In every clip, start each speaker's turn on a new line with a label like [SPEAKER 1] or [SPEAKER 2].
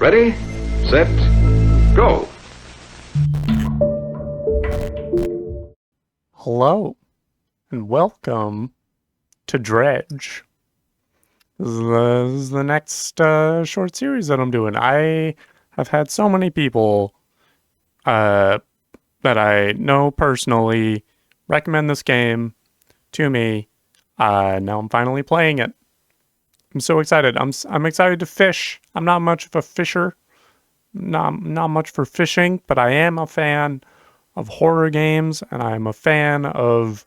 [SPEAKER 1] Ready, set, go.
[SPEAKER 2] Hello, and welcome to Dredge. This is the next short series that I'm doing. I have had so many people that I know personally recommend this game to me. Now I'm finally playing it. I'm so excited. I'm excited to fish. I'm not much of a fisher. Not much for fishing, but I am a fan of horror games, and I'm a fan of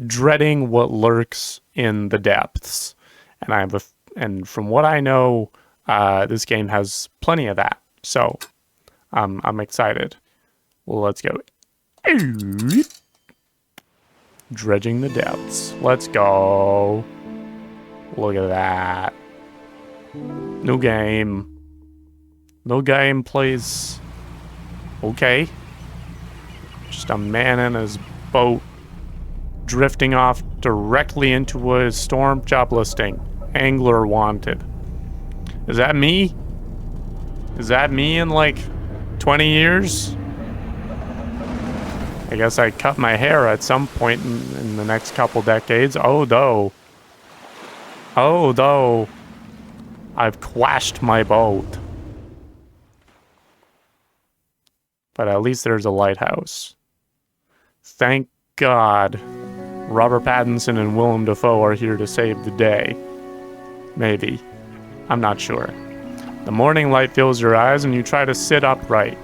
[SPEAKER 2] dreading what lurks in the depths. And from what I know, this game has plenty of that. So I'm excited. Well, let's go. Dredging the depths. Let's go. Look at that. New game. No game plays. Okay. Just a man in his boat drifting off directly into a storm. Job listing. Angler wanted. Is that me? Is that me in like 20 years? I guess I cut my hair at some point in the next couple decades. Oh, though, I've quashed my boat. But at least there's a lighthouse. Thank God Robert Pattinson and Willem Dafoe are here to save the day. Maybe. I'm not sure. The morning light fills your eyes and you try to sit upright.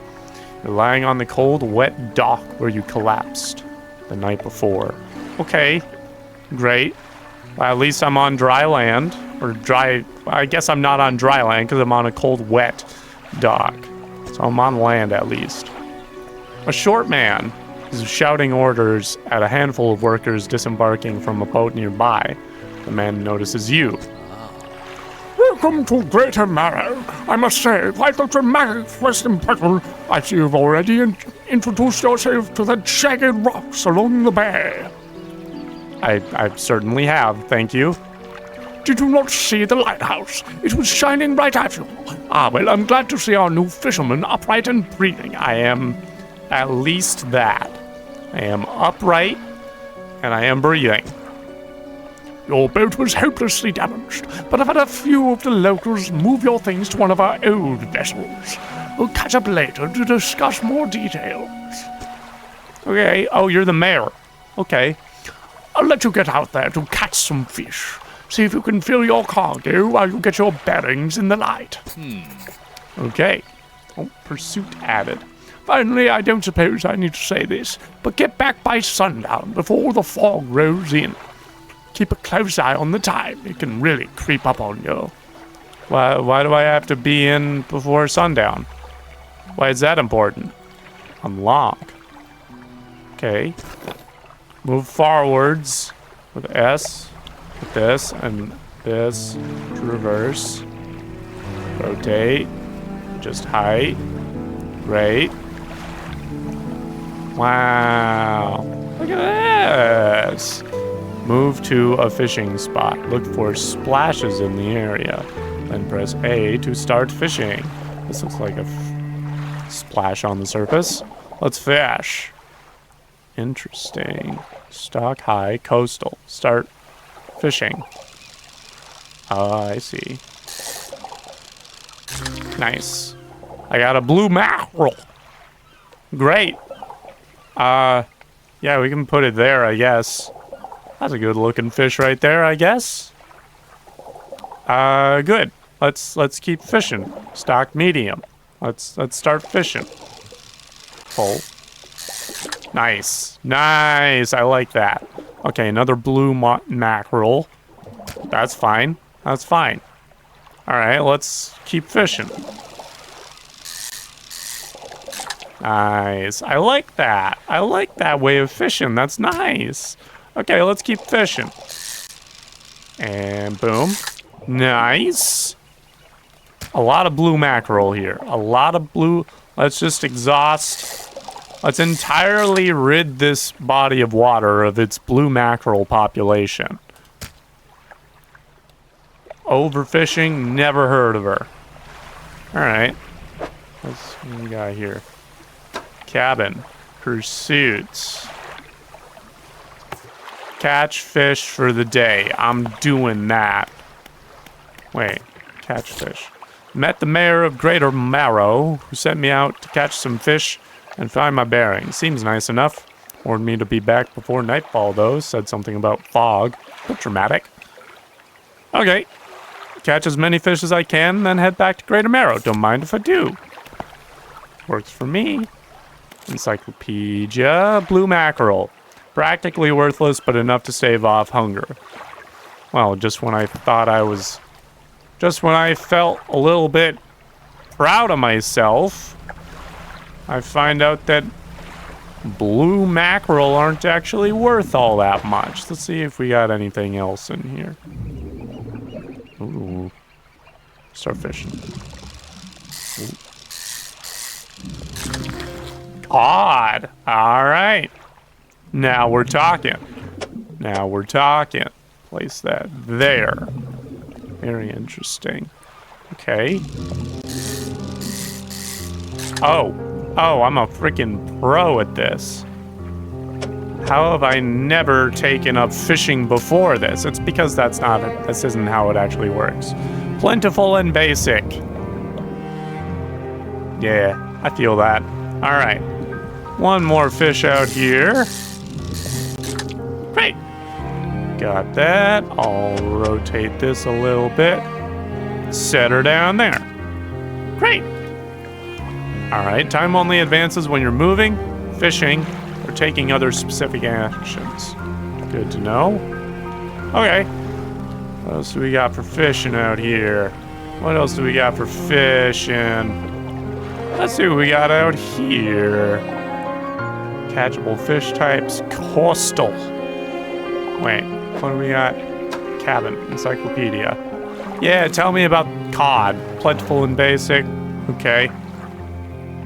[SPEAKER 2] You're lying on the cold, wet dock where you collapsed the night before. Okay, great. Well, at least I'm on dry land. Or dry... I guess I'm not on dry land because I'm on a cold, wet dock. So I'm on land at least. A short man is shouting orders at a handful of workers disembarking from a boat nearby. The man notices you.
[SPEAKER 3] Welcome to Greater Marrow. I must say, quite a dramatic first impression. I see you've already introduced yourself to the jagged rocks along the bay.
[SPEAKER 2] I certainly have, thank you.
[SPEAKER 3] Did you not see the lighthouse? It was shining right at you. Ah, well, I'm glad to see our new fisherman upright and breathing.
[SPEAKER 2] I am at least that. I am upright, and I am breathing.
[SPEAKER 3] Your boat was hopelessly damaged, but I've had a few of the locals move your things to one of our old vessels. We'll catch up later to discuss more details.
[SPEAKER 2] Okay, oh, you're the mayor. Okay.
[SPEAKER 3] I'll let you get out there to catch some fish. See if you can fill your cargo while you get your bearings in the light.
[SPEAKER 2] Okay. Oh, pursuit added.
[SPEAKER 3] Finally, I don't suppose I need to say this, but get back by sundown before the fog rolls in. Keep a close eye on the time. It can really creep up on you.
[SPEAKER 2] Why do I have to be in before sundown? Why is that important? I'm long. Okay. Move forwards with S, with this, and this to reverse. Rotate. Just height. Great. Wow. Look at this. Move to a fishing spot. Look for splashes in the area. Then press A to start fishing. This looks like a splash on the surface. Let's fish. Interesting. Stock high, coastal. Start fishing. I see. Nice. I got a blue mackerel. Great. Yeah, we can put it there, I guess. That's a good looking fish right there, I guess. Good. Let's keep fishing. Stock medium. Let's start fishing. Full. Nice. Nice. I like that. Okay, another blue mackerel. That's fine. That's fine. All right, let's keep fishing. Nice. I like that. I like that way of fishing. That's nice. Okay, let's keep fishing. And boom. Nice. A lot of blue mackerel here. A lot of blue. Let's just exhaust. Let's entirely rid this body of water of its blue mackerel population. Overfishing, never heard of her. Alright. What do we got here? Cabin. Pursuits. Catch fish for the day. I'm doing that. Wait. Catch fish. Met the mayor of Greater Marrow, who sent me out to catch some fish and find my bearings. Seems nice enough. Warned me to be back before nightfall, though. Said something about fog. Bit dramatic. Okay. Catch as many fish as I can, then head back to Greater Marrow. Don't mind if I do. Works for me. Encyclopedia. Blue mackerel. Practically worthless, but enough to stave off hunger. Well, just when I felt a little bit proud of myself, I find out that blue mackerel aren't actually worth all that much. Let's see if we got anything else in here. Ooh. Start fishing. Ooh. Cod. All right. Now we're talking. Place that there. Very interesting. Okay. Oh, I'm a freaking pro at this. How have I never taken up fishing before this? It's because this isn't how it actually works. Plentiful and basic. Yeah, I feel that. All right. One more fish out here. Great. Got that. I'll rotate this a little bit. Set her down there. Great. All right, time only advances when you're moving, fishing, or taking other specific actions. Good to know. Okay. What else do we got for fishing out here? Let's see what we got out here. Catchable fish types, coastal. Wait, what do we got? Cabin, encyclopedia. Yeah, tell me about cod. Plentiful and basic. Okay.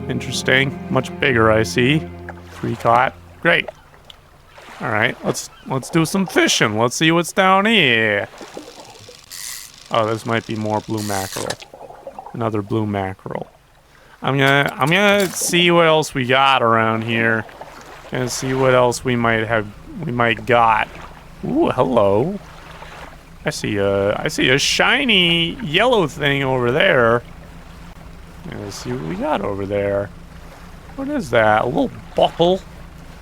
[SPEAKER 2] Interesting. Much bigger, I see. 3 caught. Great. All right, let's do some fishing. Let's see what's down here. Oh, this might be more blue mackerel. Another blue mackerel. I'm gonna see what else we got around here. Gonna see what else we might got. Ooh, hello. I see a shiny yellow thing over there. Let's see what we got over there. What is that? A little bottle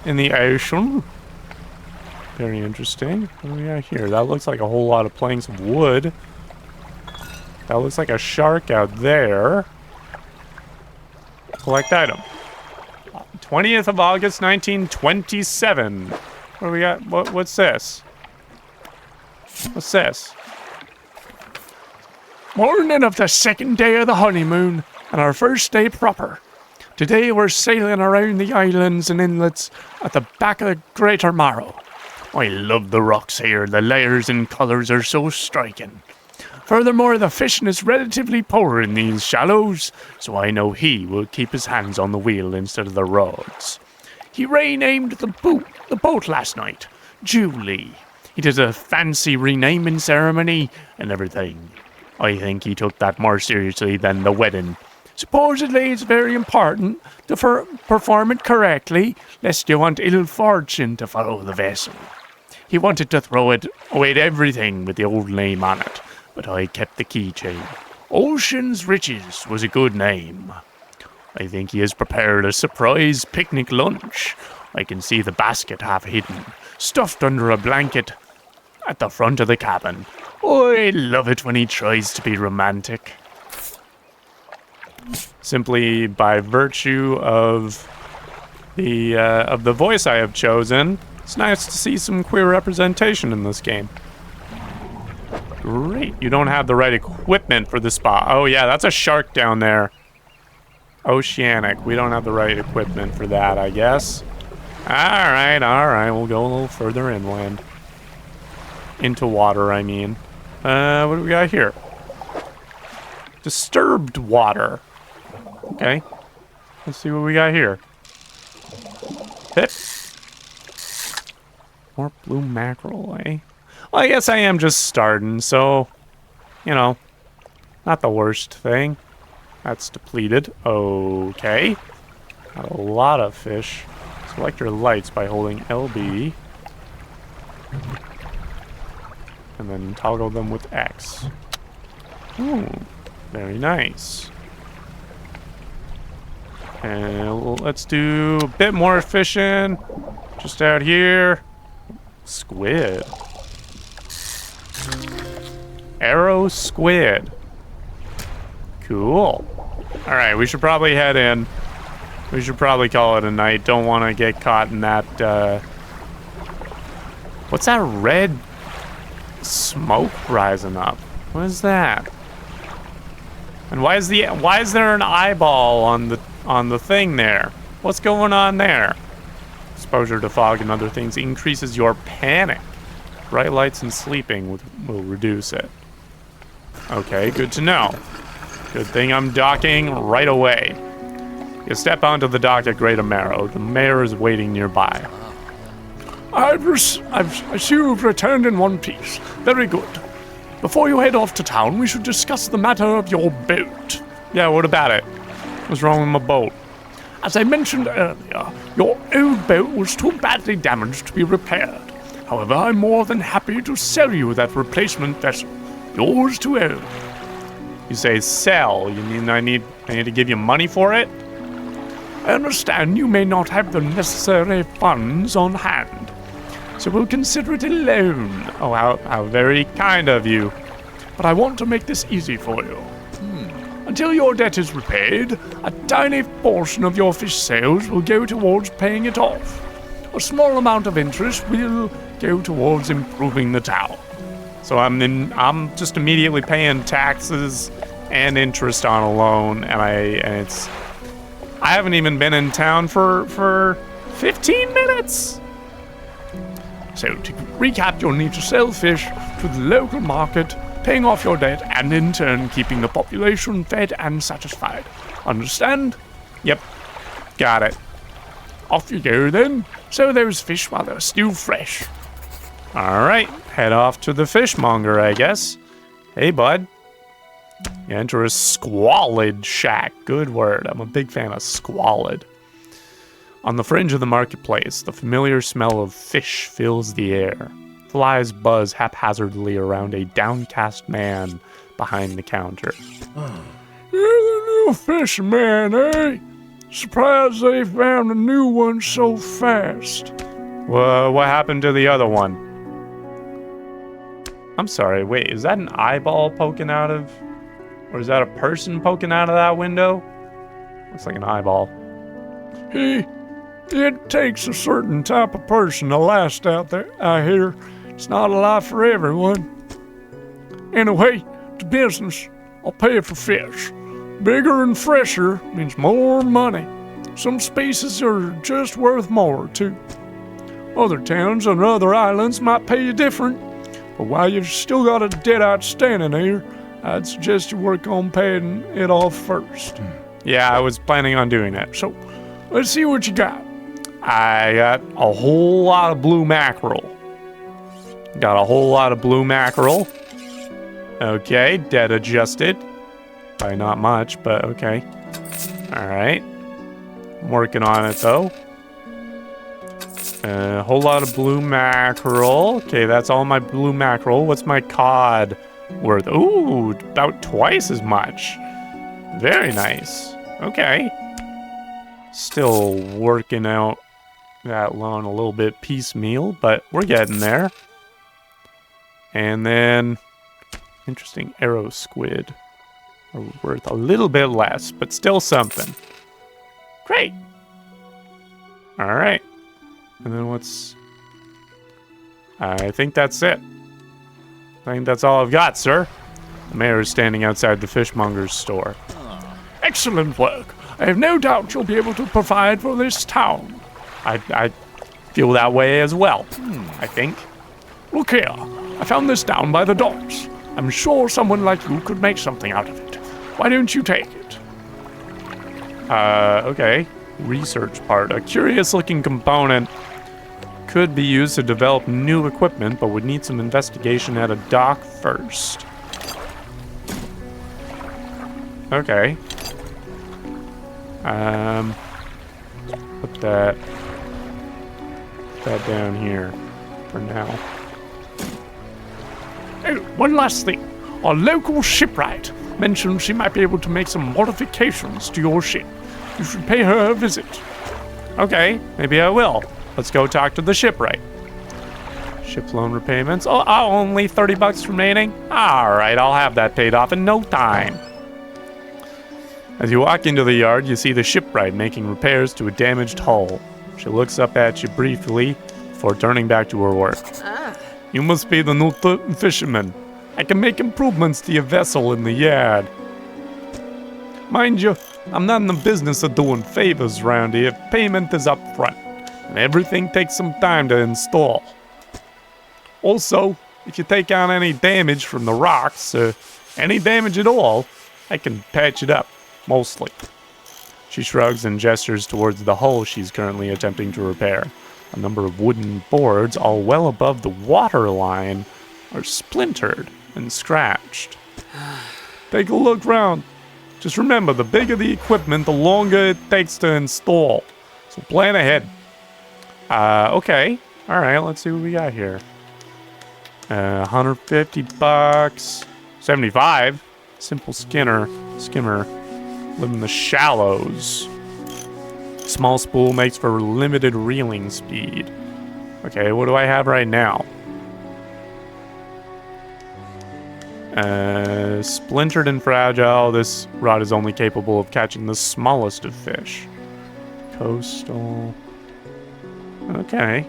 [SPEAKER 2] in the ocean. Very interesting. What do we got here? That looks like a whole lot of planks of wood. That looks like a shark out there. Collect item. 20th of August, 1927. What do we got? What's this? What's this?
[SPEAKER 3] Morning of the second day of the honeymoon, and our first day proper. Today we're sailing around the islands and inlets at the back of the Greater Marrow. I love the rocks here. The layers and colours are so striking. Furthermore, the fishing is relatively poor in these shallows, so I know he will keep his hands on the wheel instead of the rods. He renamed the boat last night, Julie. He did a fancy renaming ceremony and everything. I think he took that more seriously than the wedding. Supposedly it's very important to perform it correctly, lest you want ill fortune to follow the vessel. He wanted to throw away everything with the old name on it, but I kept the keychain. Ocean's Riches was a good name. I think he has prepared a surprise picnic lunch. I can see the basket half hidden, stuffed under a blanket at the front of the cabin. Oh, I love it when he tries to be romantic.
[SPEAKER 2] Simply by virtue of the voice I have chosen, it's nice to see some queer representation in this game. Great. You don't have the right equipment for the spot. Oh yeah, that's a shark down there. Oceanic. We don't have the right equipment for that, I guess. Alright. We'll go a little further inland. Into water, I mean. What do we got here? Disturbed water. Okay. Let's see what we got here. Hit. More blue mackerel, eh? Well, I guess I am just starting, so, you know, not the worst thing. That's depleted. Okay. Got a lot of fish. Select your lights by holding LB. And then toggle them with X. Ooh, very nice. And let's do a bit more fishing. Just out here. Squid. Arrow squid. Cool. Alright, we should probably head in. We should probably call it a night. Don't want to get caught in that, what's that red smoke rising up? What is that? And why is there an eyeball on the thing there? What's going on there? Exposure to fog and other things increases your panic. Bright lights and sleeping will reduce it. Okay, good to know. Good thing I'm docking right away. You step onto the dock at Great Amaro. The mayor is waiting nearby.
[SPEAKER 3] I see you've returned in one piece. Very good. Before you head off to town, we should discuss the matter of your boat.
[SPEAKER 2] Yeah, what about it? What's wrong with my boat?
[SPEAKER 3] As I mentioned earlier, your old boat was too badly damaged to be repaired. However, I'm more than happy to sell you that replacement vessel. Yours to own.
[SPEAKER 2] You say sell. You mean I need to give you money for it?
[SPEAKER 3] I understand you may not have the necessary funds on hand, so we'll consider it a loan.
[SPEAKER 2] Oh, how very kind of you.
[SPEAKER 3] But I want to make this easy for you. Until your debt is repaid, a tiny portion of your fish sales will go towards paying it off. A small amount of interest will go towards improving the town.
[SPEAKER 2] So I'm just immediately paying taxes and interest on a loan, and I haven't even been in town for 15 minutes.
[SPEAKER 3] So to recap, you'll need to sell fish to the local market, paying off your debt, and in turn keeping the population fed and satisfied. Understand?
[SPEAKER 2] Yep. Got it.
[SPEAKER 3] Off you go then. Sell those fish while they're still fresh.
[SPEAKER 2] Alright, head off to the fishmonger, I guess. Hey, bud. You enter a squalid shack. Good word. I'm a big fan of squalid. On the fringe of the marketplace, the familiar smell of fish fills the air. Flies buzz haphazardly around a downcast man behind the counter.
[SPEAKER 3] You're the new fisherman, eh? Surprised they found a new one so fast.
[SPEAKER 2] What happened to the other one? I'm sorry, wait, is that an eyeball poking out of... Or is that a person poking out of that window? Looks like an eyeball.
[SPEAKER 3] It takes a certain type of person to last out there, I hear. It's not a lot for everyone. Anyway, to business. I'll pay you for fish. Bigger and fresher means more money. Some species are just worth more, too. Other towns and other islands might pay you different, but while you've still got a debt outstanding here, I'd suggest you work on paying it off first.
[SPEAKER 2] Yeah, I was planning on doing that.
[SPEAKER 3] So, let's see what you got.
[SPEAKER 2] I got a whole lot of blue mackerel. Got a whole lot of blue mackerel. Okay, debt adjusted. By not much, but okay. Alright. I'm working on it, though. A whole lot of blue mackerel. Okay, that's all my blue mackerel. What's my cod worth? Ooh, about twice as much. Very nice. Okay. Still working out that loan a little bit piecemeal, but we're getting there. And then, interesting, arrow squid are worth a little bit less, but still something. Great. All right. And then what's... I think that's it. I think that's all I've got, sir. The mayor is standing outside the fishmonger's store.
[SPEAKER 3] Excellent work. I have no doubt you'll be able to provide for this town.
[SPEAKER 2] I feel that way as well, I think.
[SPEAKER 3] Look here. I found this down by the docks. I'm sure someone like you could make something out of it. Why don't you take it?
[SPEAKER 2] Okay. Research part. A curious-looking component could be used to develop new equipment, but would need some investigation at a dock first. Okay. Put that down here for now.
[SPEAKER 3] Oh, one last thing. Our local shipwright mentioned she might be able to make some modifications to your ship. You should pay her a visit.
[SPEAKER 2] Okay, maybe I will. Let's go talk to the shipwright. Ship loan repayments. Oh, only 30 bucks remaining? Alright, I'll have that paid off in no time. As you walk into the yard, you see the shipwright making repairs to a damaged hull. She looks up at you briefly before turning back to her work. You must be the new fisherman. I can make improvements to your vessel in the yard. Mind you, I'm not in the business of doing favors around here. Payment is up front, and everything takes some time to install. Also, if you take on any damage from the rocks, any damage at all, I can patch it up, mostly. She shrugs and gestures towards the hull she's currently attempting to repair. A number of wooden boards, all well above the water line, are splintered and scratched. Take a look round. Just remember, the bigger the equipment, the longer it takes to install. So plan ahead. Okay. Alright, let's see what we got here. 150 bucks. 75. Simple skimmer. Live in the shallows. Small spool makes for limited reeling speed. Okay, what do I have right now? Splintered and fragile, this rod is only capable of catching the smallest of fish. Coastal. Okay.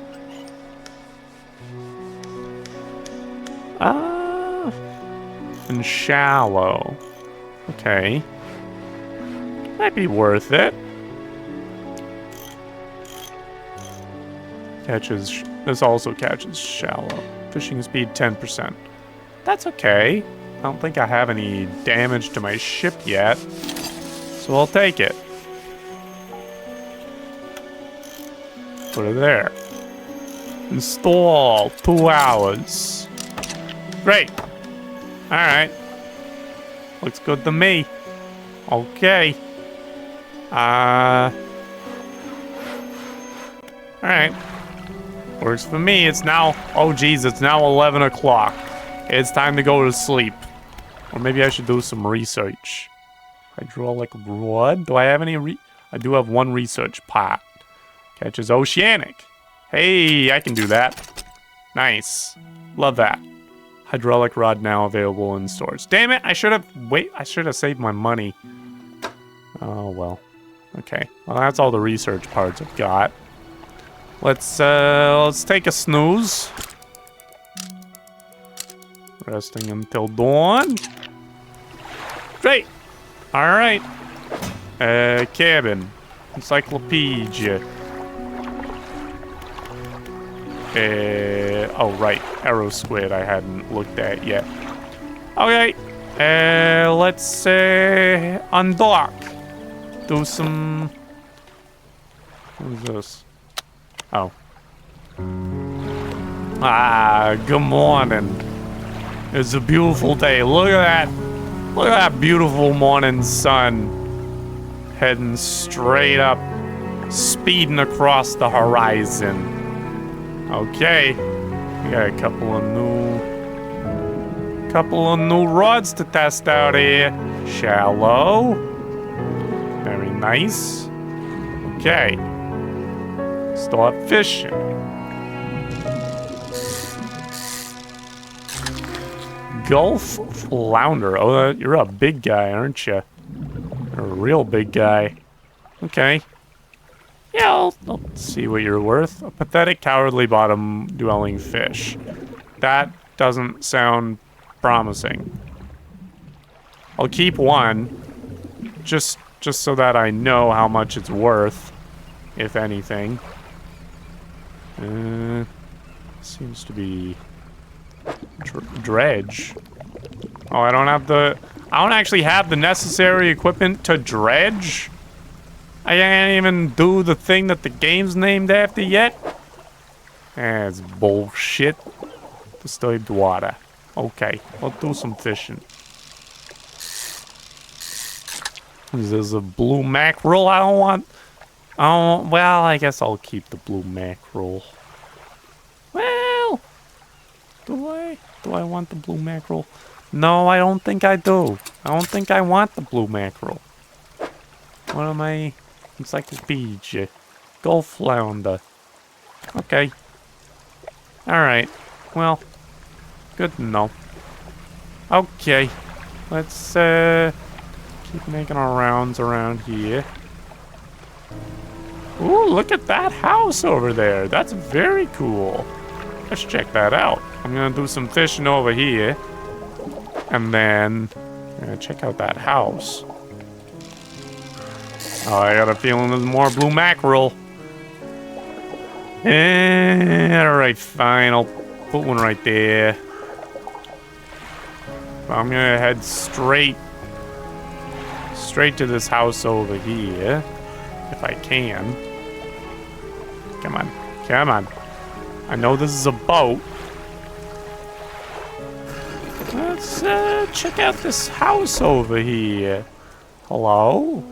[SPEAKER 2] And shallow. Okay. Might be worth it. This also catches shallow. Fishing speed 10%. That's okay. I don't think I have any damage to my ship yet, so I'll take it. Put it there. Install. 2 hours. Great. Alright. Looks good to me. Okay. Alright. Works for me. It's now... Oh, geez. It's now 11 o'clock. It's time to go to sleep. Or maybe I should do some research. Hydraulic rod? Do I have any I do have one research pot. Catches oceanic. Hey, I can do that. Nice. Love that. Hydraulic rod now available in stores. Damn it, I should have saved my money. Oh, well. Okay. Well, that's all the research parts I've got. Let's take a snooze. Resting until dawn. Great. All right. Cabin. Encyclopedia. Oh, right. Arrow squid I hadn't looked at yet. Okay. Let's undock. Do some... What is this? Oh. Good morning. It's a beautiful day. Look at that. Look at that beautiful morning sun. Heading straight up. Speeding across the horizon. Okay. We got a couple of new rods to test out here. Shallow. Very nice. Okay. Start fishing. Gulf flounder. Oh, you're a big guy, aren't you? You're a real big guy. Okay. Yeah, I'll see what you're worth. A pathetic, cowardly bottom-dwelling fish. That doesn't sound promising. I'll keep one, just so that I know how much it's worth, if anything. Seems to be dredge. Oh, I don't actually have the necessary equipment to dredge. I can't even do the thing that the game's named after yet. That's bullshit. Disturbed water. Okay, I'll do some fishing. Is this a blue mackerel? I don't want... Oh, well, I guess I'll keep the blue mackerel. Well, do I? Do I want the blue mackerel? No, I don't think I do. I don't think I want the blue mackerel. What am I? Encyclopedia. Gulf flounder. Okay. Alright. Well, good to know. Okay. Let's, keep making our rounds around here. Ooh, look at that house over there. That's very cool. Let's check that out. I'm gonna do some fishing over here. And then, I'm gonna check out that house. Oh, I got a feeling there's more blue mackerel. Alright, fine. I'll put one right there. I'm gonna head straight to this house over here. If I can. Come on. Come on. I know this is a boat. Let's check out this house over here. Hello?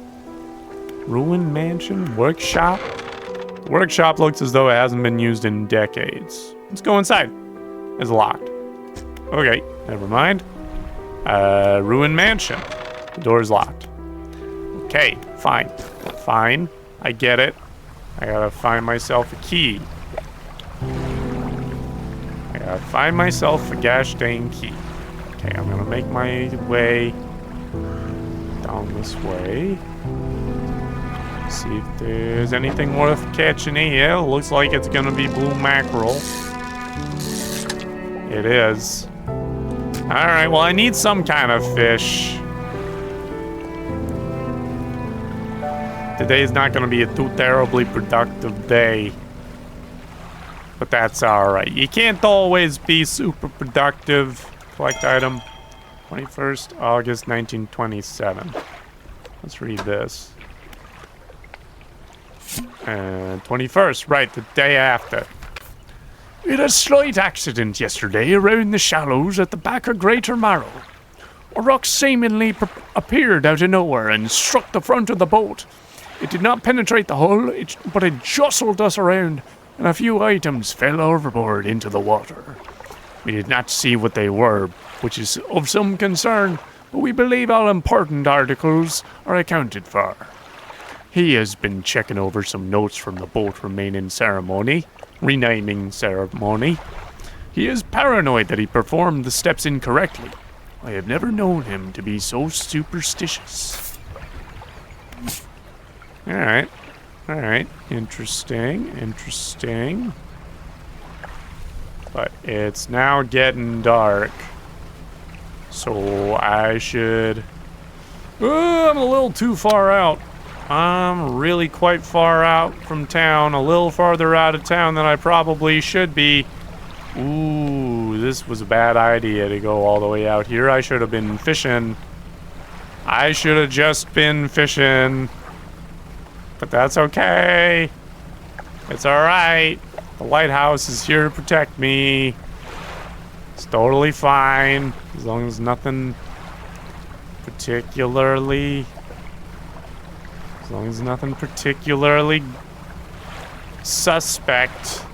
[SPEAKER 2] Ruined mansion, workshop. The workshop looks as though it hasn't been used in decades. Let's go inside. It's locked. Okay, never mind. Ruined mansion. The door is locked. Okay, fine. Fine. I get it. I gotta find myself a key. I gotta find myself a gosh dang key. Okay, I'm gonna make my way down this way. See if there's anything worth catching here. Looks like it's gonna be blue mackerel. It is. Alright, well I need some kind of fish. Today's not gonna be a too terribly productive day. But that's alright. You can't always be super productive. Collect item. 21st August 1927. Let's read this. 21st, right, the day after.
[SPEAKER 3] We had a slight accident yesterday around the shallows at the back of Greater Marrow. A rock seemingly appeared out of nowhere and struck the front of the boat. It did not penetrate the hull, but it jostled us around, and a few items fell overboard into the water. We did not see what they were, which is of some concern, but we believe all important articles are accounted for. He has been checking over some notes from the boat renaming ceremony. He is paranoid that he performed the steps incorrectly. I have never known him to be so superstitious.
[SPEAKER 2] Alright. Alright. Interesting. But it's now getting dark. So I should... I'm a little too far out. I'm really quite far out from town. A little farther out of town than I probably should be. Ooh, this was a bad idea to go all the way out here. I should have been fishing. I should have just been fishing. But that's okay. It's alright. The lighthouse is here to protect me. It's totally fine. As long as nothing particularly suspect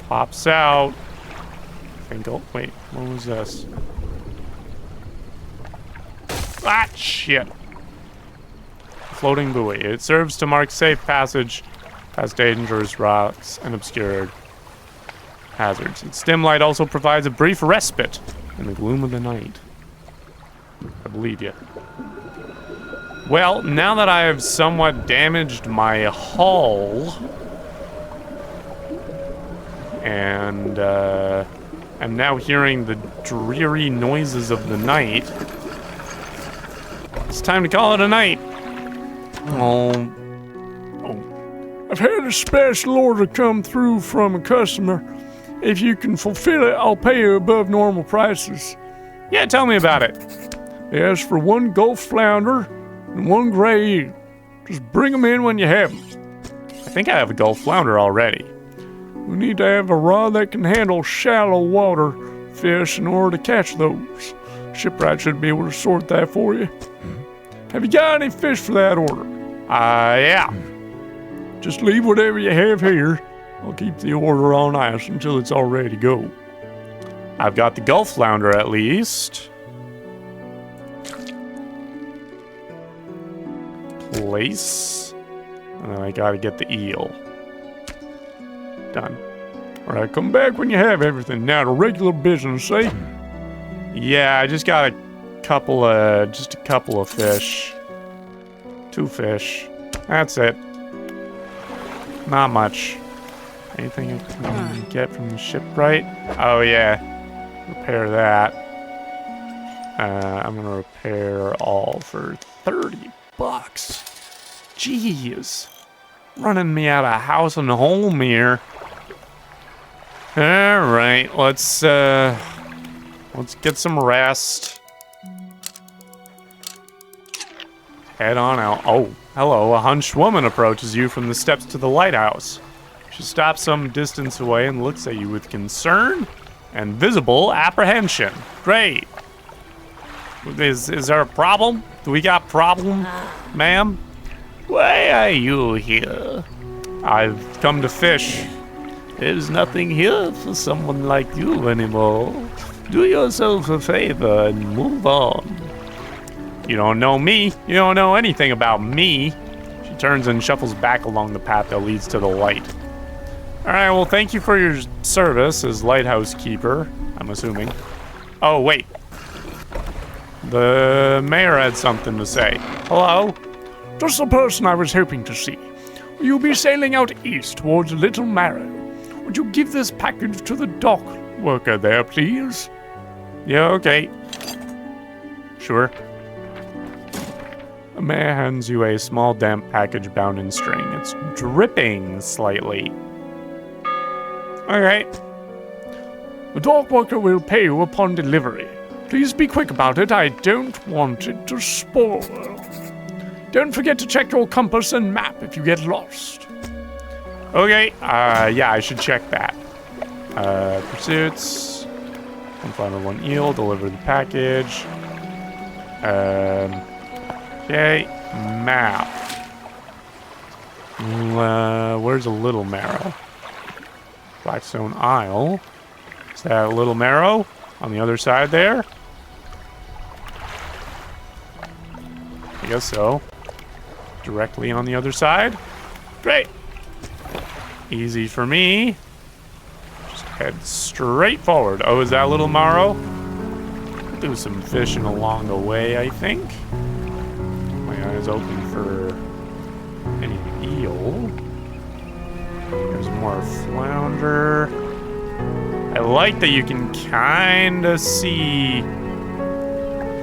[SPEAKER 2] pops out. I think, oh, wait, what was this? Ah, shit. Floating buoy. It serves to mark safe passage past dangerous rocks and obscured hazards. Its dim light also provides a brief respite in the gloom of the night. I believe you. Well, now that I have somewhat damaged my hull, and I'm now hearing the dreary noises of the night, it's time to call it a night. Oh.
[SPEAKER 3] I've had a special order come through from a customer. If you can fulfill it, I'll pay you above normal prices.
[SPEAKER 2] Yeah, tell me about it.
[SPEAKER 3] They ask for 1 Gulf flounder and 1 gray eel. Just bring them in when you have them.
[SPEAKER 2] I think I have a Gulf flounder already.
[SPEAKER 3] We need to have a rod that can handle shallow water fish in order to catch those. Shipwright should be able to sort that for you. Have you got any fish for that order?
[SPEAKER 2] Yeah.
[SPEAKER 3] Just leave whatever you have here. I'll keep the order on ice until it's all ready to go.
[SPEAKER 2] I've got the Gulf Flounder at least. Place. And then I gotta get the eel. Done.
[SPEAKER 3] All right, come back when you have everything. Now to regular business, eh?
[SPEAKER 2] Yeah, I just got a couple of fish. 2 fish. That's it. Not much. Anything I can get from the shipwright? Oh yeah. Repair that. I'm gonna repair all for $30. Jeez. Running me out of house and home here. Alright, let's get some rest. Head on out. Oh, hello. A hunched woman approaches you from the steps to the lighthouse. She stops some distance away and looks at you with concern and visible apprehension. Great. Is there a problem? Do we got problem, ma'am? Why are you here? I've come to fish. There's nothing here for someone like you anymore. Do yourself a favor and move on. You don't know me. You don't know anything about me. She turns and shuffles back along the path that leads to the light. Alright, well, thank you for your service as lighthouse keeper, I'm assuming. Oh, wait. The mayor had something to say. Hello?
[SPEAKER 3] Just the person I was hoping to see. Will you be sailing out east towards Little Marrow? Would you give this package to the dock worker there, please?
[SPEAKER 2] Yeah, okay. Sure. The mayor hands you a small damp package bound in string. It's dripping slightly. Alright.
[SPEAKER 3] The dock worker will pay you upon delivery. Please be quick about it. I don't want it to spoil. Don't forget to check your compass and map if you get lost.
[SPEAKER 2] Okay, yeah, I should check that. Pursuits. 1 flounder, 1 eel. Deliver the package. Okay, map. Where's a Little Marrow? Blackstone Isle. Is that a Little Marrow? On the other side there? I guess so. Directly on the other side. Great. Easy for me. Just head straight forward. Oh, is that Little Marrow? We'll do some fishing along the way, I think. My eyes open for any eel. There's more flounder. I like that you can kind of see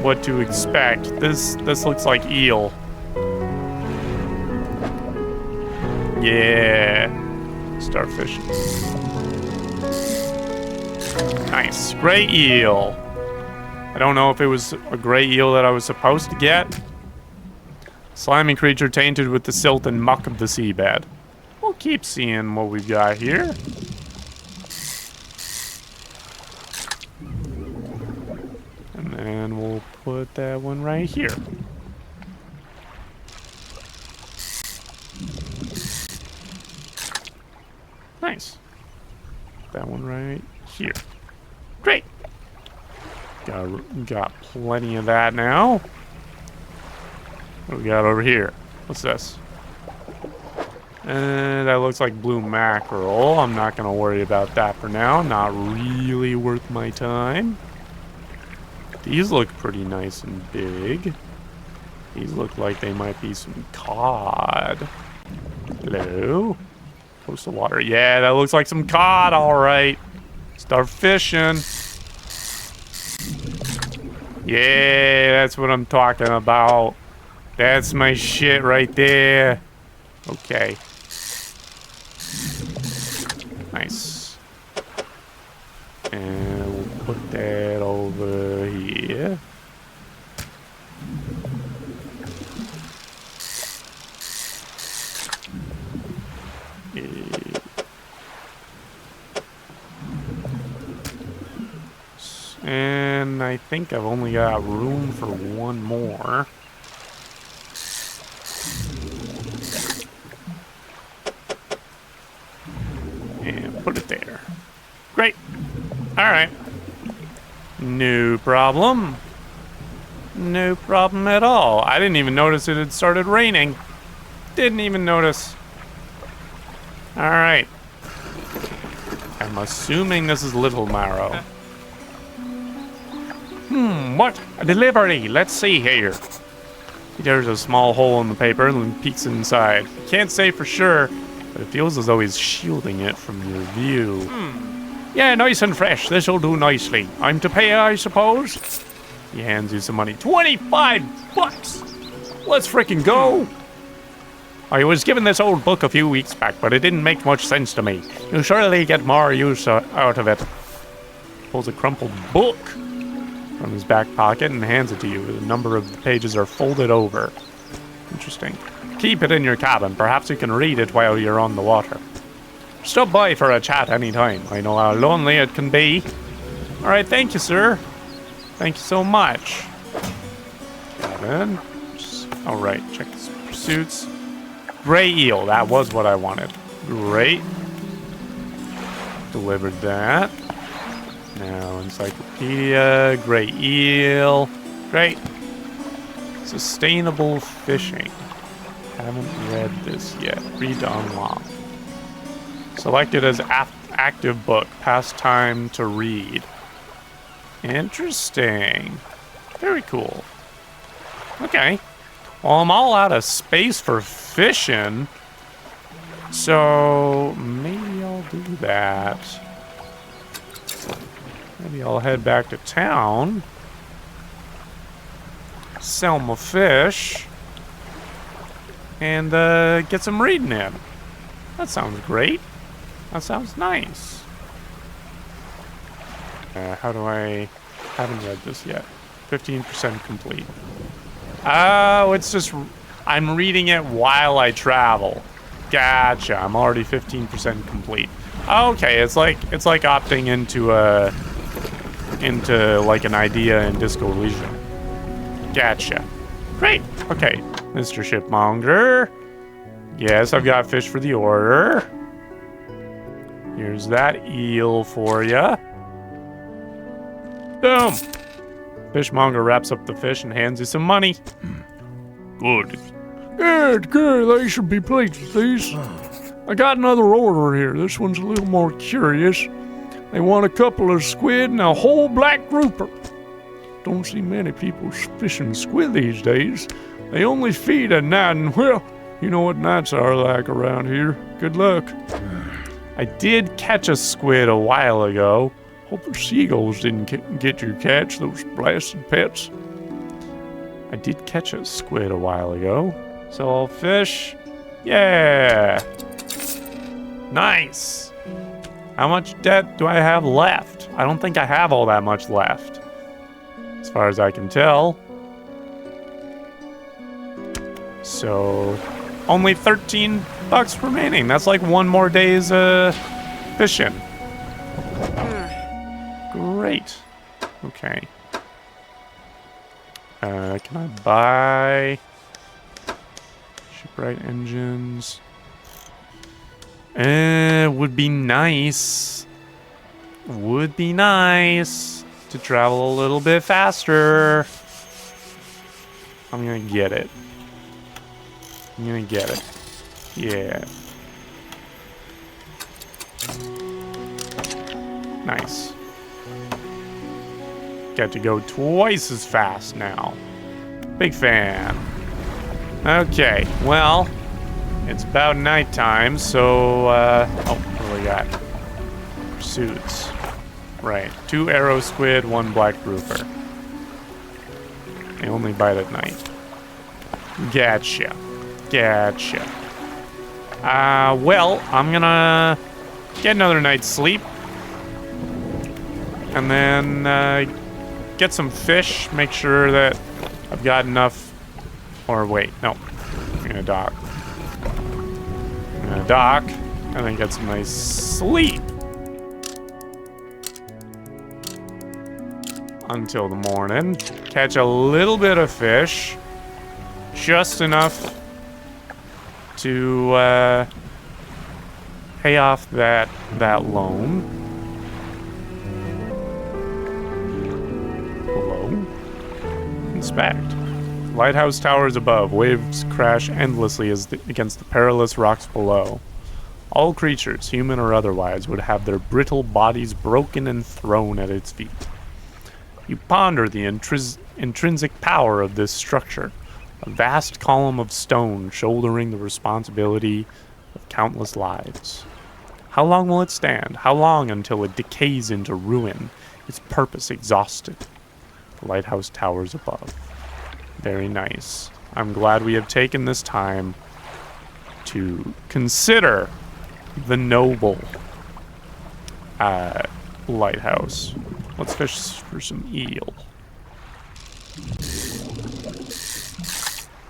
[SPEAKER 2] what to expect. This looks like eel. Yeah. Start fishing. Nice. Gray eel. I don't know if it was a gray eel that I was supposed to get. Slimy creature tainted with the silt and muck of the seabed. We'll keep seeing what we've got here. And then we'll put that one right here. Nice. That one right here. Great. Got plenty of that now. What do we got over here? What's this? That looks like blue mackerel. I'm not going to worry about that for now. Not really worth my time. These look pretty nice and big. These look like they might be some cod. Hello? Coastal water. Yeah, that looks like some cod, all right. Start fishing. Yeah, that's what I'm talking about. That's my shit right there. Okay. Nice. And we'll put that over here. And I think I've only got room for one more. Put it there. Great. All right. No problem. No problem at all. I didn't even notice it had started raining. Didn't even notice. All right. I'm assuming this is Little Marrow. What? A delivery. Let's see here. There's a small hole in the paper and peeks inside. Can't say for sure, but it feels as though he's shielding it from your view. Yeah, nice and fresh. This'll do nicely. I'm to pay, I suppose? He hands you some money. 25 bucks! Let's frickin' go! I was given this old book a few weeks back, but it didn't make much sense to me. You'll surely get more use out of it. Pulls a crumpled book from his back pocket and hands it to you. A number of the pages are folded over. Interesting. Keep it in your cabin. Perhaps you can read it while you're on the water. Stop by for a chat anytime. I know how lonely it can be. All right, thank you, sir. Thank you so much. Cabin. All right, check the pursuits. Gray eel. That was what I wanted. Great. Delivered that. Now, encyclopedia, gray eel. Great. Sustainable fishing. Haven't read this yet. Read to unlock. Selected as active book. Pastime to read. Interesting. Very cool. Okay. Well, I'm all out of space for fishing. So, maybe I'll do that. Maybe I'll head back to town. Sell my fish. And get some reading in. That sounds great. That sounds nice. How do I... haven't read this yet. 15% complete. Oh, it's just... I'm reading it while I travel. Gotcha. I'm already 15% complete. Okay, it's like opting into like an idea in Disco Elysium. Gotcha. Great. Okay, Mr. Shipmonger. Yes, I've got fish for the order. Here's that eel for ya. Boom. Fishmonger wraps up the fish and hands you some money. Good.
[SPEAKER 3] Good, they should be pleased with these. I got another order here. This one's a little more curious. They want a couple of squid and a whole black grouper. Don't see many people fishing squid these days. They only feed at night, and well, you know what nights are like around here. Good luck.
[SPEAKER 2] I did catch a squid a while ago.
[SPEAKER 3] Hope the seagulls didn't get your catch, those blasted pets.
[SPEAKER 2] I did catch a squid a while ago. So I'll fish. Yeah. Nice. How much debt do I have left? I don't think I have all that much left. As far as I can tell. So, only 13 bucks remaining. That's like one more day's fishing. Great. Okay. Can I buy shipwright engines? Would be nice. Would be nice to travel a little bit faster. I'm gonna get it. I'm gonna get it. Yeah. Nice. Get to go twice as fast now. Big fan. Okay, well, it's about nighttime, so, oh, what do we got? Pursuits. Right, 2 arrow squid, 1 black grouper. They only bite at night. Gotcha. Gotcha. Well, I'm gonna get another night's sleep. And then, get some fish, make sure that I've got enough. Or wait, no. I'm gonna dock. I'm gonna dock, and then get some nice sleep. Until the morning. Catch a little bit of fish. Just enough to pay off that loan. Hello? Inspect. Lighthouse towers above. Waves crash endlessly against the perilous rocks below. All creatures, human or otherwise, would have their brittle bodies broken and thrown at its feet. You ponder the intrinsic power of this structure, a vast column of stone shouldering the responsibility of countless lives. How long will it stand? How long until it decays into ruin, its purpose exhausted? The lighthouse towers above. Very nice. I'm glad we have taken this time to consider the noble lighthouse. Let's fish for some eel.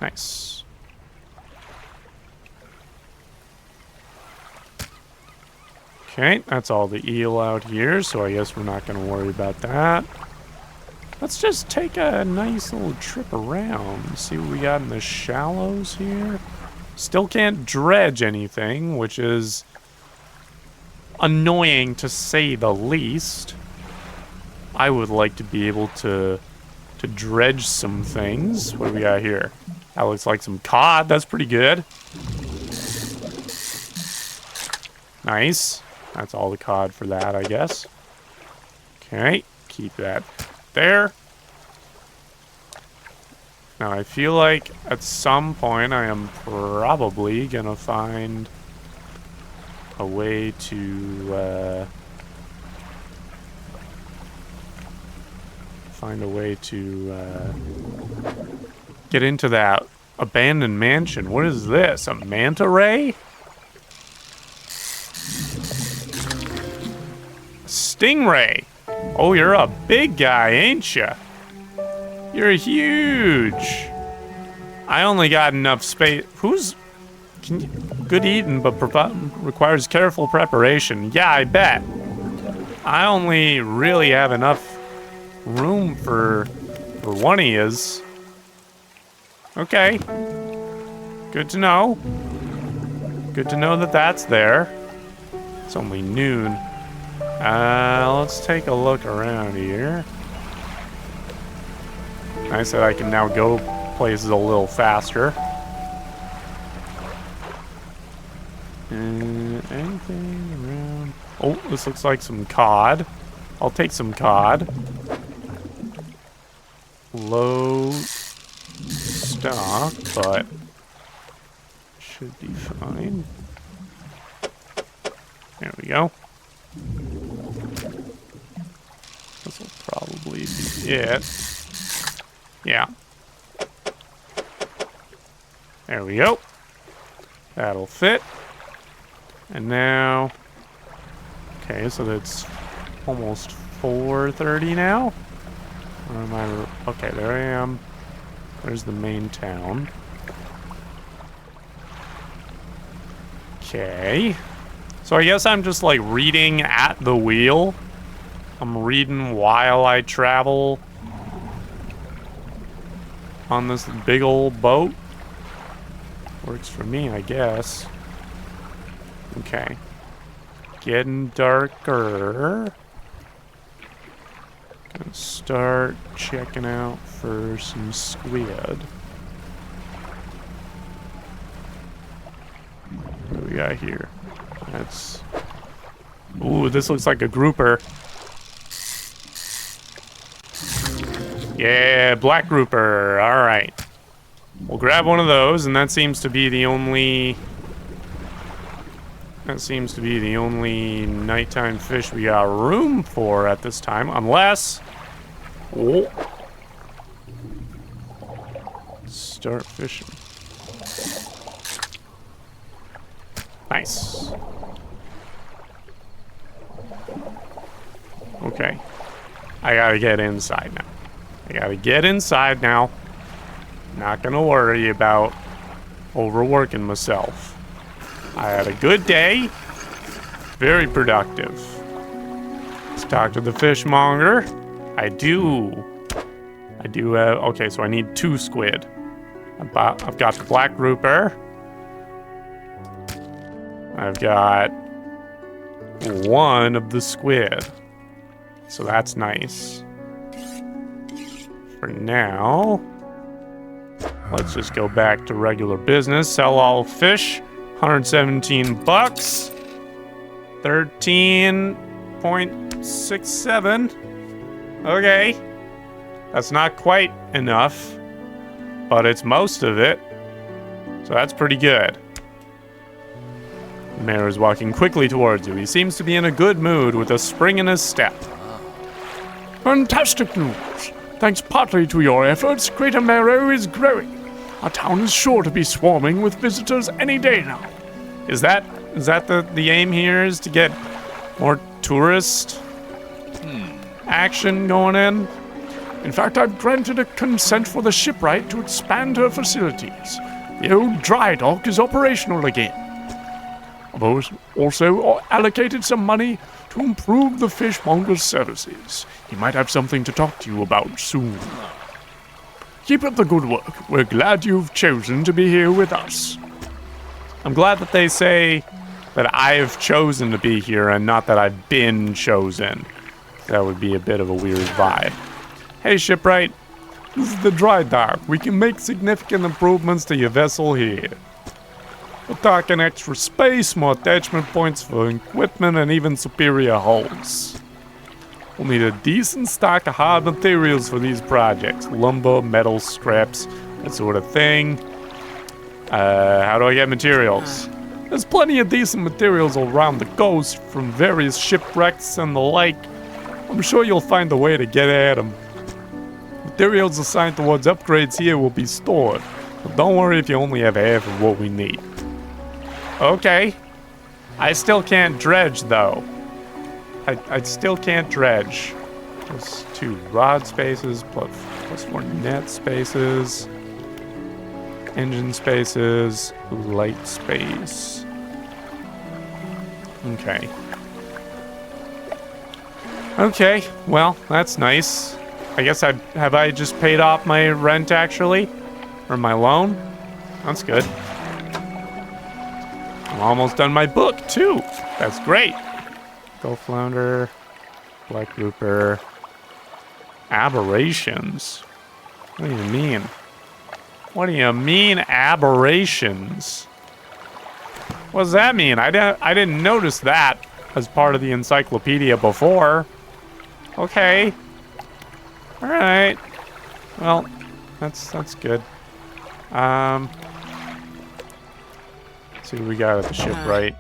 [SPEAKER 2] Nice. Okay, that's all the eel out here, so I guess we're not going to worry about that. Let's just take a nice little trip around, see what we got in the shallows here. Still can't dredge anything, which is annoying to say the least. I would like to be able to dredge some things. What do we got here? That looks like some cod. That's pretty good. Nice. That's all the cod for that, I guess. Okay, keep that there. Now I feel like at some point I am probably gonna find a way to get into that abandoned mansion. What is this? A manta ray? Stingray. Oh, you're a big guy, ain't ya? You're huge. I only got enough space. Good eating, but requires careful preparation. Yeah, I bet. I only really have enough room for one of yous. Okay. Good to know. Good to know that that's there. It's only noon. Let's take a look around here. Nice that I can now go places a little faster. Anything around? Oh, this looks like some cod. I'll take some cod. Low stock, but should be fine. There we go. This will probably be it. Yeah. There we go. That'll fit. And now... Okay, so that's almost 4:30 now? Or am I... Okay, there I am. There's the main town. Okay. So I guess I'm just like reading at the wheel. I'm reading while I travel on this big old boat. Works for me, I guess. Okay. Getting darker. Gonna start checking out for some squid. What do we got here? That's... Ooh, this looks like a grouper. Yeah, black grouper. All right. We'll grab one of those, and that seems to be the only... That seems to be the only nighttime fish we got room for at this time, unless... Oh. Start fishing. Nice. Okay. I gotta get inside now. I gotta get inside now. Not gonna worry about overworking myself. I had a good day. Very productive. Let's talk to the fishmonger. I do have... Okay, so I need 2 squid. I've got the black grouper. I've got one of the squid. So that's nice. For now, let's just go back to regular business. Sell all fish. 117 bucks. 13.67. Okay. That's not quite enough, but it's most of it. So that's pretty good. The mayor is walking quickly towards you. He seems to be in a good mood with a spring in his step.
[SPEAKER 3] Fantastic news. Thanks partly to your efforts, Greater Marrow is growing. Our town is sure to be swarming with visitors any day now.
[SPEAKER 2] Is that the aim here, is to get more tourist action going in?
[SPEAKER 3] In fact, I've granted a consent for the shipwright to expand her facilities. The old dry dock is operational again. I've also allocated some money to improve the fishmonger's services. He might have something to talk to you about soon. Keep up the good work. We're glad you've chosen to be here with us.
[SPEAKER 2] I'm glad that they say that I've chosen to be here and not that I've been chosen. That would be a bit of a weird vibe. Hey, shipwright. This is the dry dock. We can make significant improvements to your vessel here. We're talking extra space, more attachment points for equipment, and even superior hulls. We'll need a decent stock of hard materials for these projects. Lumber, metal, scraps, that sort of thing. How do I get materials? There's plenty of decent materials around the coast from various shipwrecks and the like. I'm sure you'll find a way to get at them. Materials assigned towards upgrades here will be stored. But don't worry if you only have half of what we need. Okay. I still can't dredge, though. I still can't dredge. Plus 2 rod spaces, plus 4 net spaces. Engine spaces, light space. Okay. Okay, well, that's nice. I guess have I just paid off my rent, actually? Or my loan? That's good. I'm almost done my book, too. That's great. Gulf flounder, black grouper, aberrations. What do you mean? What do you mean, aberrations? What does that mean? I didn't notice that as part of the encyclopedia before. Okay. All right. Well, that's good. Let's see what we got at the shipwright.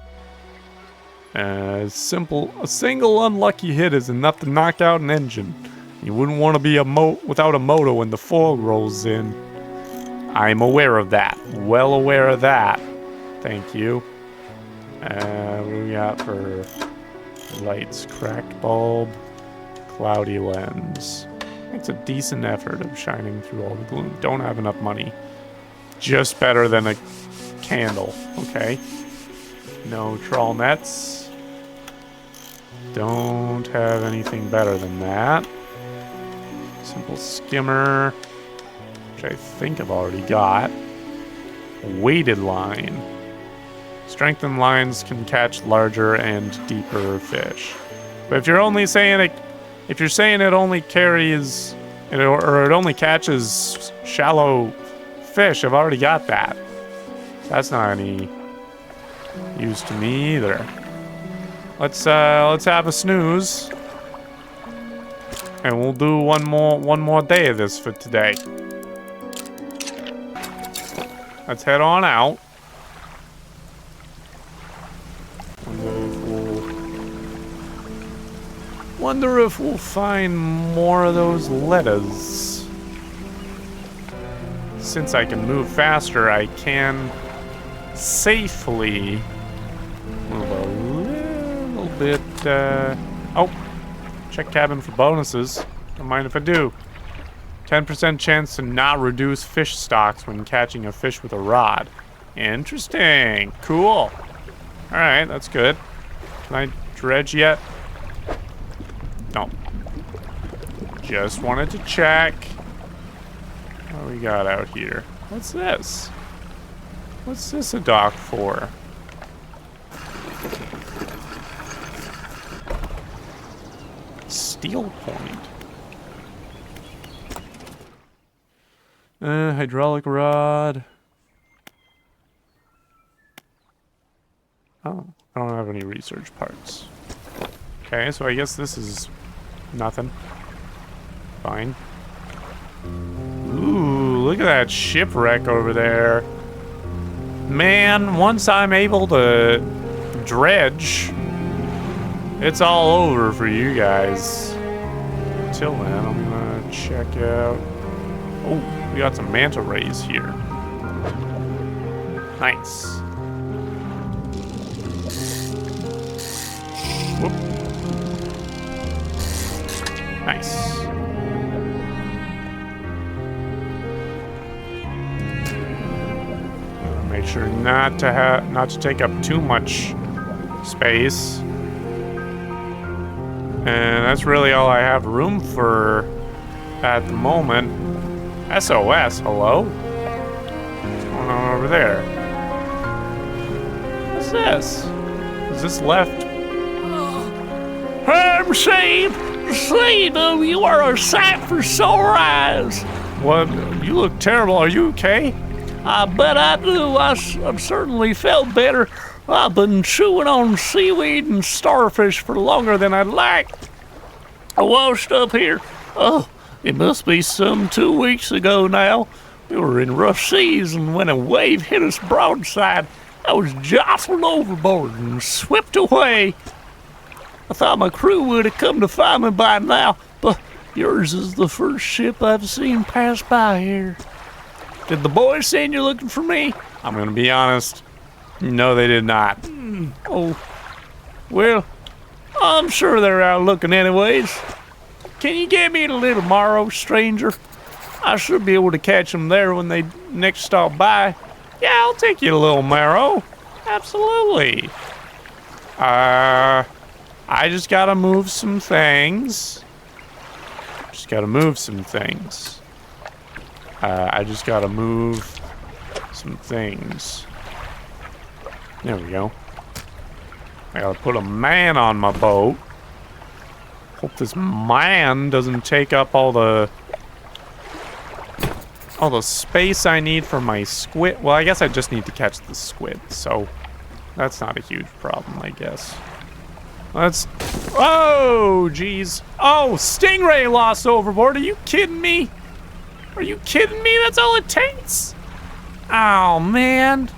[SPEAKER 2] A single unlucky hit is enough to knock out an engine. You wouldn't want to be without a motor when the fog rolls in. I'm aware of that. Well aware of that. Thank you. What do we got for lights? Cracked bulb, cloudy lens. It's a decent effort of shining through all the gloom. Don't have enough money. Just better than a candle. Okay. No trawl nets. Don't have anything better than that. Simple skimmer, which I think I've already got. Weighted line. Strengthened lines can catch larger and deeper fish. But if you're only saying it, if you're saying it only carries, or it only catches shallow fish, I've already got that. That's not any use to me either. Let's have a snooze, and we'll do one more day of this for today. Let's head on out. Wonder if we'll find more of those letters. Since I can move faster, I can safely move a little bit. Oh, check cabin for bonuses. Don't mind if I do. 10% chance to not reduce fish stocks when catching a fish with a rod. Interesting. Cool. Alright, that's good. Can I dredge yet? No. Just wanted to check. What do we got out here? What's this? What's this a dock for? steel point. Hydraulic rod. Oh, I don't have any research parts. Okay, so I guess this is nothing. Fine. Ooh, look at that shipwreck over there. Man, once I'm able to dredge, it's all over for you guys. Until then, I'm gonna check out... Oh, we got some manta rays here. Nice. Whoop. Nice. Make sure not to take up too much space. And that's really all I have room for at the moment. SOS, hello? What's going on over there? What's this? Is this left?
[SPEAKER 3] I'm saved! Saved! You are a sight for sore eyes!
[SPEAKER 2] What? You look terrible. Are you okay?
[SPEAKER 3] I bet I do. I've certainly felt better. I've been chewing on seaweed and starfish for longer than I'd like. I washed up here. Oh, it must be some 2 weeks ago now. We were in rough seas, and when a wave hit us broadside, I was jostled overboard and swept away. I thought my crew would have come to find me by now, but yours is the first ship I've seen pass by here. Did the boys send you looking for me?
[SPEAKER 2] I'm gonna be honest. No, they did not.
[SPEAKER 3] Oh, well, I'm sure they're out looking anyways. Can you get me to Little Morrow, stranger? I should be able to catch them there when they next stop by.
[SPEAKER 2] Yeah, I'll take you to Little Marrow. Absolutely. I just gotta move some things. I just gotta move some things. There we go. I gotta put a man on my boat. Hope this man doesn't take up all the space I need for my squid. Well, I guess I just need to catch the squid, so that's not a huge problem, I guess. Let's... Oh, jeez. Oh, stingray lost overboard. Are you kidding me? Are you kidding me? That's all it takes? Oh, man.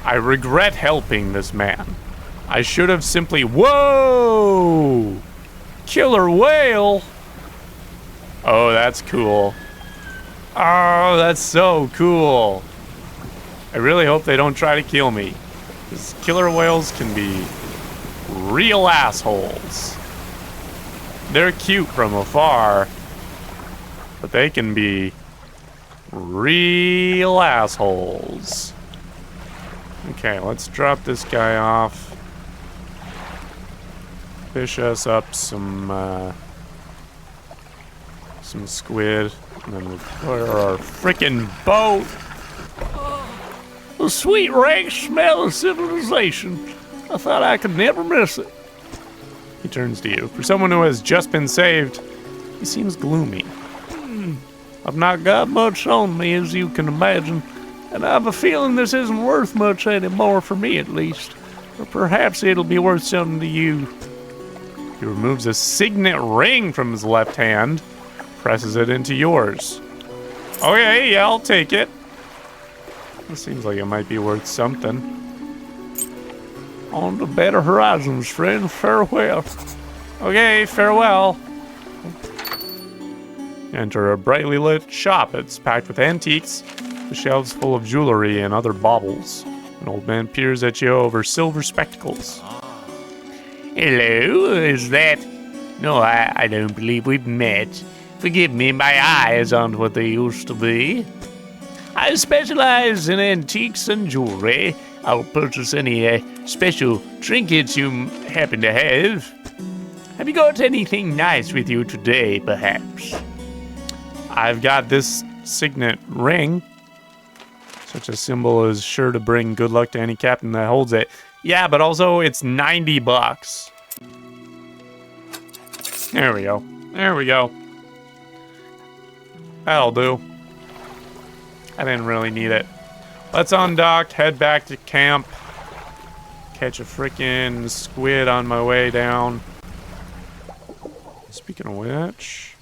[SPEAKER 2] I regret helping this man. I should have simply... Whoa! Killer whale? Oh, that's cool. Oh, that's so cool. I really hope they don't try to kill me. Because killer whales can be real assholes. They're cute from afar, but they can be real assholes. Okay, let's drop this guy off. Fish us up some squid, and then we'll clear our frickin' boat.
[SPEAKER 3] The sweet rank smell of civilization. I thought I could never miss it.
[SPEAKER 2] He turns to you. For someone who has just been saved, he seems gloomy.
[SPEAKER 3] I've not got much on me, as you can imagine, and I have a feeling this isn't worth much anymore, for me at least. Or perhaps it'll be worth something to you.
[SPEAKER 2] He removes a signet ring from his left hand, presses it into yours. Okay, yeah, I'll take it. This seems like it might be worth something.
[SPEAKER 3] On to better horizons, friend. Farewell.
[SPEAKER 2] Okay, farewell. Enter a brightly lit shop. It's packed with antiques, the shelves full of jewelry and other baubles. An old man peers at you over silver spectacles.
[SPEAKER 4] Hello, is that... No, I don't believe we've met. Forgive me, my eyes aren't what they used to be. I specialize in antiques and jewelry. I'll purchase any special trinkets you happen to have. Have you got anything nice with you today, perhaps?
[SPEAKER 2] I've got this signet ring. Such a symbol is sure to bring good luck to any captain that holds it. Yeah, but also it's $90. There we go. There we go. That'll do. I didn't really need it. Let's undock, head back to camp. Catch a freaking squid on my way down. Speaking of which,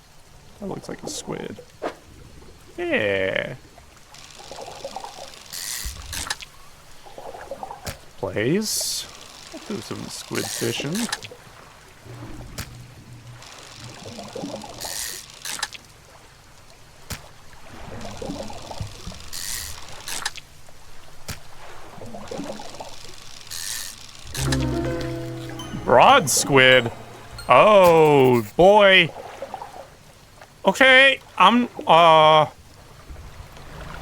[SPEAKER 2] that looks like a squid. Yeah. Plays. Let's do some squid fishing. Broad squid. Oh boy. Okay, all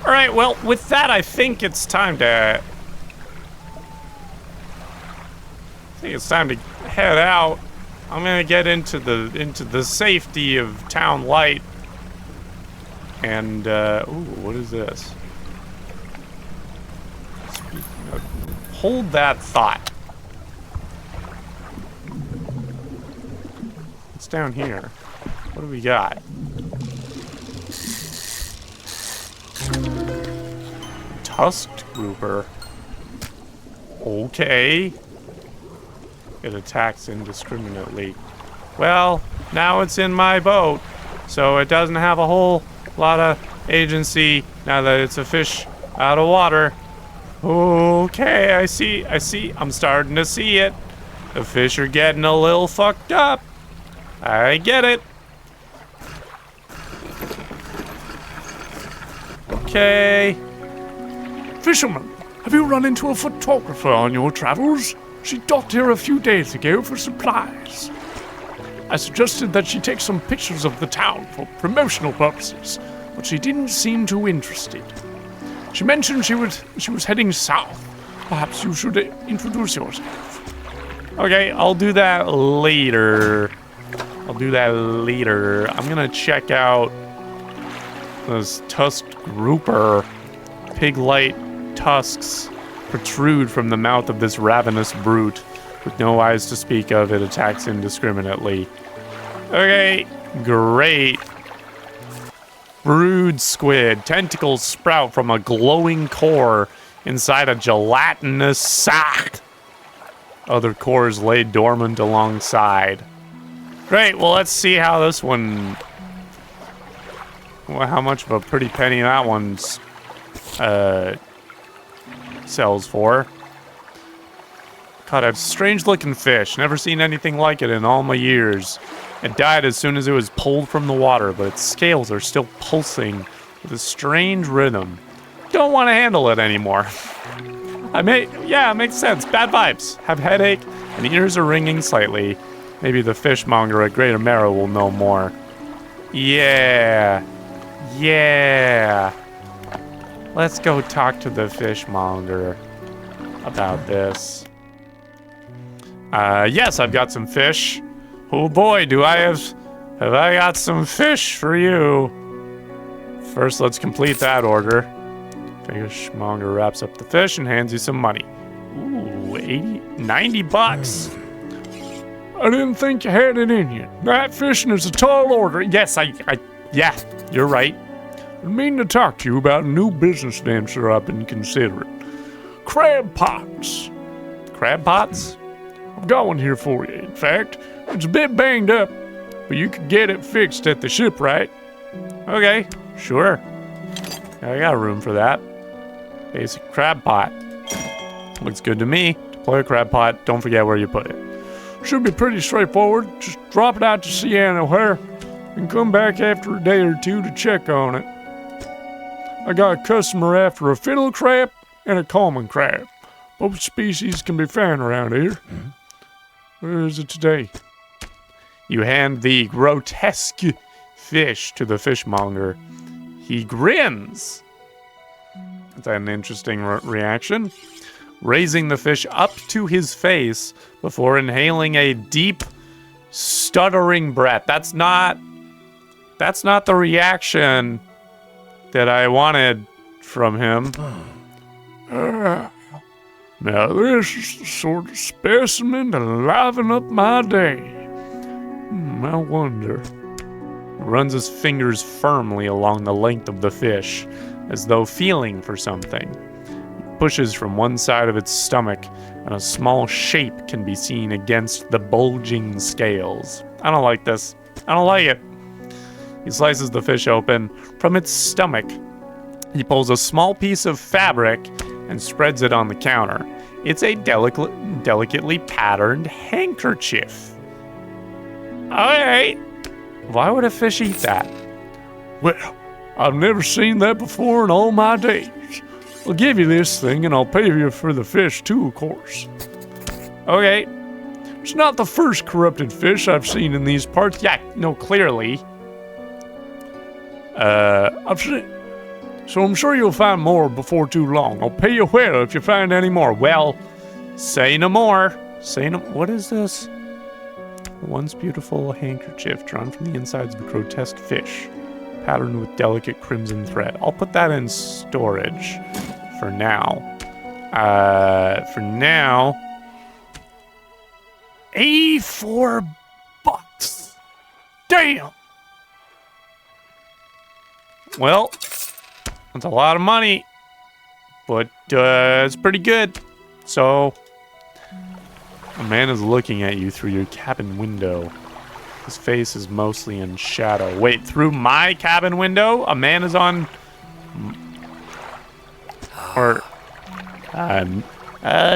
[SPEAKER 2] right, well, with that I think it's time to head out. I'm gonna get into the safety of town light. And ooh, what is this? Hold that thought. What's down here? What do we got? Tusked grouper. Okay. It attacks indiscriminately. Well, now it's in my boat, so it doesn't have a whole lot of agency now that it's a fish out of water. Okay, I see. I'm starting to see it. The fish are getting a little fucked up. I get it. Okay.
[SPEAKER 3] Fisherman, have you run into a photographer on your travels? She docked here a few days ago for supplies. I suggested that she take some pictures of the town for promotional purposes, but she didn't seem too interested. She mentioned she was heading south. Perhaps you should introduce yourself.
[SPEAKER 2] Okay, I'll do that later. I'm gonna check out this tusked grouper. Pig-like tusks protrude from the mouth of this ravenous brute. With no eyes to speak of, it attacks indiscriminately. Okay, great. Brood squid. Tentacles sprout from a glowing core inside a gelatinous sac. Other cores lay dormant alongside. Great, well, let's see how this one... Well, how much of a pretty penny that one's... sells for. Caught a strange-looking fish. Never seen anything like it in all my years. It died as soon as it was pulled from the water, but its scales are still pulsing with a strange rhythm. Don't want to handle it anymore. Yeah, it makes sense. Bad vibes. Have headache, and ears are ringing slightly. Maybe the fishmonger at Greater Marrow will know more. Yeah. Let's go talk to the fishmonger about this. Yes, I've got some fish. Oh boy, have I got some fish for you. First, let's complete that order. Fishmonger wraps up the fish and hands you some money. Ooh, 90 bucks.
[SPEAKER 3] I didn't think you had it in you. That fishing is a tall order.
[SPEAKER 2] Yes, yeah, you're right.
[SPEAKER 3] I mean to talk to you about a new business venture I've been considering. Crab pots.
[SPEAKER 2] Crab pots?
[SPEAKER 3] I've got one here for you. In fact, it's a bit banged up, but you could get it fixed at the shipwright.
[SPEAKER 2] Okay, sure. I got room for that. Basic crab pot. Looks good to me. Deploy a crab pot. Don't forget where you put it.
[SPEAKER 3] Should be pretty straightforward. Just drop it out to Sienna O'Hare and come back after a day or two to check on it. I got a customer after a fiddle crab and a common crab. Both species can be found around here. Where is it today?
[SPEAKER 2] You hand the grotesque fish to the fishmonger. He grins. That's an interesting reaction. Raising the fish up to his face before inhaling a deep, stuttering breath. That's not the reaction that I wanted from him.
[SPEAKER 3] Now this is the sort of specimen to liven up my day. I wonder.
[SPEAKER 2] Runs his fingers firmly along the length of the fish, as though feeling for something. Pushes from one side of its stomach, and a small shape can be seen against the bulging scales. I don't like this. I don't like it. He slices the fish open. From its stomach, he pulls a small piece of fabric and spreads it on the counter. It's a delicately patterned handkerchief. Alright. Why would a fish eat that?
[SPEAKER 3] Well, I've never seen that before in all my days. I'll give you this thing and I'll pay you for the fish too, of course.
[SPEAKER 2] Okay.
[SPEAKER 3] It's not the first corrupted fish I've seen in these parts.
[SPEAKER 2] Yeah, no, clearly.
[SPEAKER 3] I've seen... So I'm sure you'll find more before too long. I'll pay you well if you find any more.
[SPEAKER 2] Well, say no more. Say no... What is this? Once beautiful handkerchief drawn from the insides of a grotesque fish, patterned with delicate crimson thread. I'll put that in storage for now. $84.
[SPEAKER 3] Damn!
[SPEAKER 2] Well, that's a lot of money, but it's pretty good. So, a man is looking at you through your cabin window. His face is mostly in shadow. Wait, through my cabin window? A man is on... Or...
[SPEAKER 4] I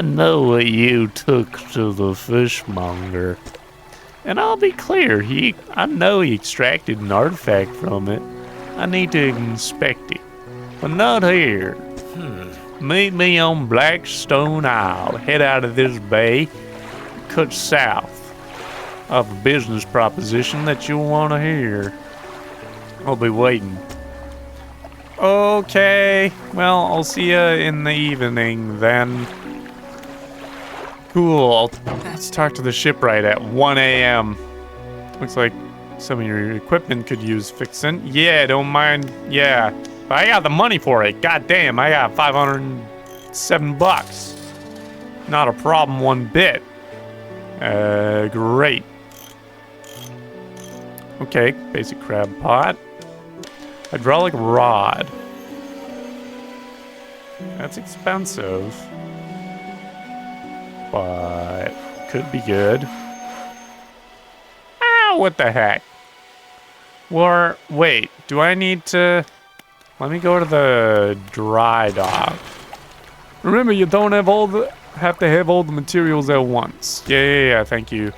[SPEAKER 4] know what you took to the fishmonger. And I'll be clear, I know he extracted an artifact from it. I need to inspect it. But not here. Meet me on Blackstone Isle. Head out of this bay. Cut south. Of a business proposition that you'll want to hear. I'll be waiting.
[SPEAKER 2] Okay. Well, I'll see you in the evening then. Cool. Let's talk to the shipwright at 1 a.m. Looks like some of your equipment could use fixing. Yeah, don't mind. Yeah. But I got the money for it. God damn, I got $507. Not a problem one bit. Great. Okay, basic crab pot. Hydraulic rod. That's expensive. But could be good. Ah, what the heck? Or, wait, do I need to... Let me go to the dry dock.
[SPEAKER 3] Remember, you don't have to have all the materials at once.
[SPEAKER 2] Yeah, thank you.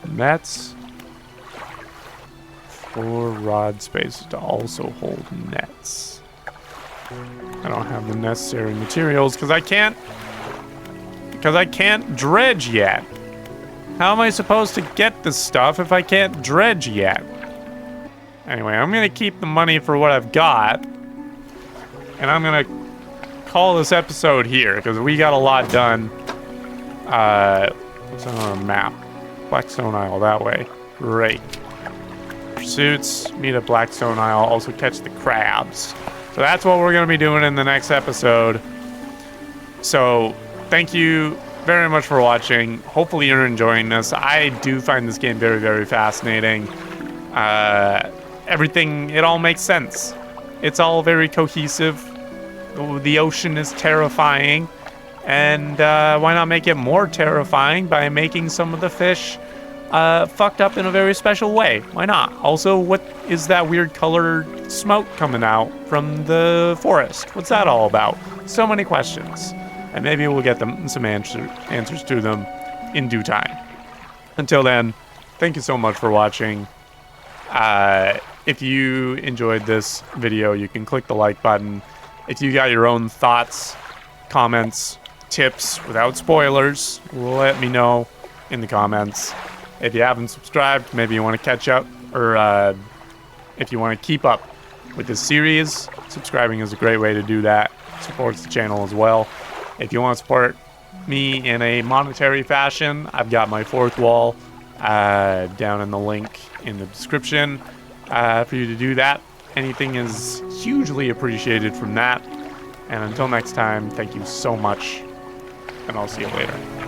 [SPEAKER 2] Nets. 4 rod spaces to also hold nets. I don't have the necessary materials because I can't dredge yet. How am I supposed to get this stuff if I can't dredge yet? Anyway, I'm gonna keep the money for what I've got, and I'm gonna call this episode here because we got a lot done. What's on our map? Blackstone Isle that way. Great. Pursuits, meet at Blackstone Isle, also catch the crabs. So that's what we're going to be doing in the next episode. So thank you very much for watching. Hopefully you're enjoying this. I do find this game very, very fascinating. Everything, it all makes sense. It's all very cohesive. The ocean is terrifying. And why not make it more terrifying by making some of the fish fucked up in a very special way? Why not? Also, what is that weird colored smoke coming out from the forest? What's that all about? So many questions. And maybe we'll get them some answers to them in due time. Until then, thank you so much for watching. If you enjoyed this video, you can click the like button. If you got your own thoughts, comments, tips without spoilers, let me know in the comments. If you haven't subscribed, maybe you want to catch up, or if you want to keep up with this series, subscribing is a great way to do that. Supports the channel as well. If you want to support me in a monetary fashion, I've got my fourth wall down in the link in the description for you to do that. Anything is hugely appreciated from that. And until next time, thank you so much, and I'll see you later.